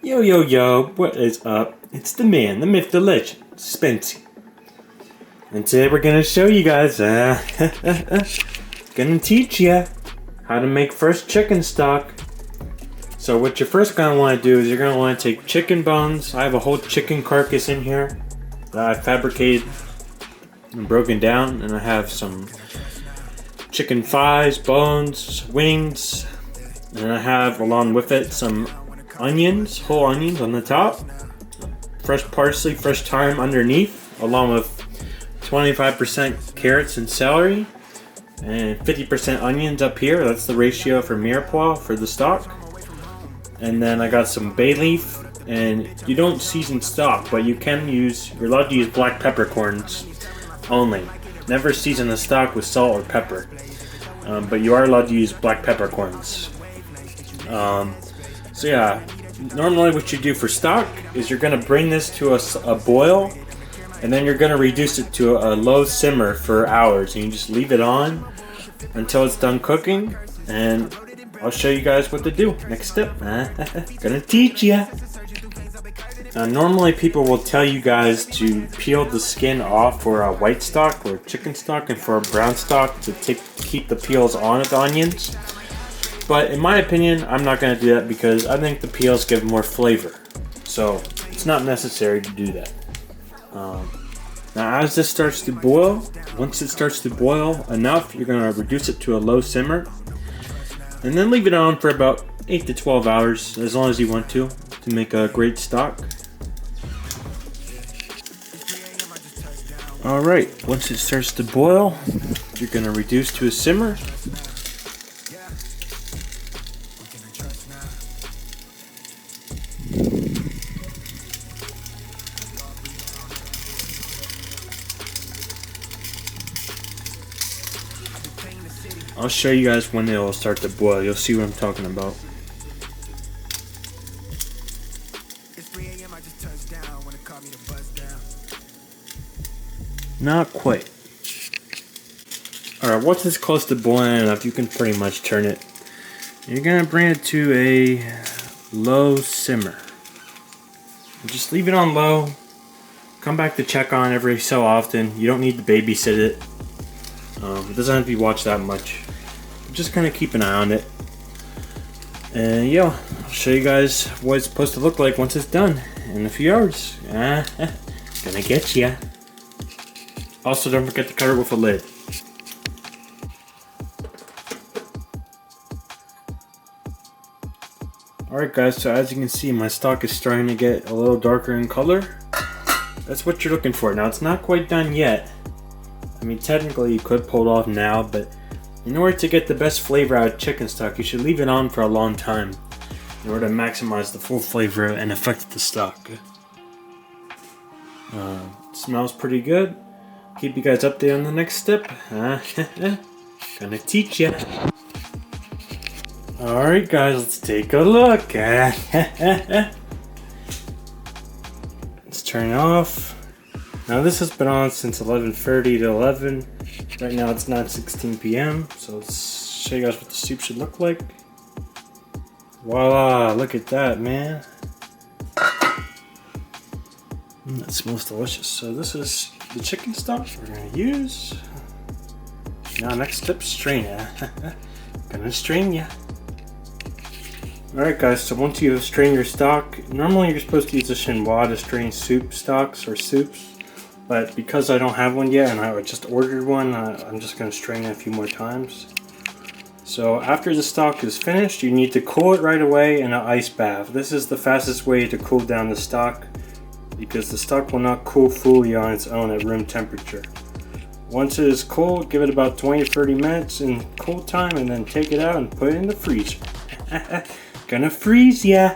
Yo, yo, yo, what is up? It's the man, the myth, the legend, Spencey. And today we're gonna show you guys, gonna teach you how to make fresh chicken stock. So what you're first gonna wanna do is you're gonna wanna take chicken bones. I have a whole chicken carcass in here that I fabricated and broken down, and I have some chicken thighs, bones, wings, and I have along with it some onions, whole onions on the top, fresh parsley, fresh thyme underneath, along with 25% carrots and celery, and 50% onions up here. That's the ratio for mirepoix for the stock. And then I got some bay leaf, and you don't season stock, but you're allowed to use black peppercorns only. Never season the stock with salt or pepper, but you are allowed to use black peppercorns. So yeah, normally what you do for stock is you're going to bring this to a boil, and then you're going to reduce it to a low simmer for hours, and you just leave it on until it's done cooking, and I'll show you guys what to do. Next step, gonna teach ya. Normally people will tell you guys to peel the skin off for a white stock or chicken stock, and for a brown stock to keep the peels on of the onions. But in my opinion, I'm not going to do that because I think the peels give more flavor. So it's not necessary to do that. Now as this starts to boil, once it starts to boil enough, you're going to reduce it to a low simmer. And then leave it on for about 8 to 12 hours, as long as you want to make a great stock. Alright, once it starts to boil, you're going to reduce to a simmer. I'll show you guys when it'll start to boil. You'll see what I'm talking about. Not quite. Alright, once it's close to boiling enough, you can pretty much turn it. You're going to bring it to a low simmer. Just leave it on low. Come back to check on every so often. You don't need to babysit it. It doesn't have to be watched that much. Just kind of keep an eye on it. And yeah, I'll show you guys what it's supposed to look like once it's done in a few hours. Gonna get ya. Also, don't forget to cover it with a lid. Alright guys, so as you can see, my stock is starting to get a little darker in color. That's what you're looking for. Now, it's not quite done yet. I mean, technically you could pull it off now, but in order to get the best flavor out of chicken stock, you should leave it on for a long time in order to maximize the full flavor and effect of the stock. It smells pretty good. Keep you guys updated on the next step. Gonna teach ya. Alright guys, let's take a look. Let's turn it off. Now this has been on since 11:30 to 11. Right now it's 9:16 p.m. So let's show you guys what the soup should look like. Voila, look at that, man. That smells delicious. So this is the chicken stock we're gonna use. Now next step, strain ya. Gonna strain ya. Alright guys, so once you strain your stock, normally you're supposed to use a chinois to strain soup stocks or soups. But because I don't have one yet and I just ordered one, I'm just going to strain it a few more times. So after the stock is finished, you need to cool it right away in an ice bath. This is the fastest way to cool down the stock, because the stock will not cool fully on its own at room temperature. Once it is cold, give it about 20 to 30 minutes in cool time, and then take it out and put it in the freezer. Gonna freeze ya!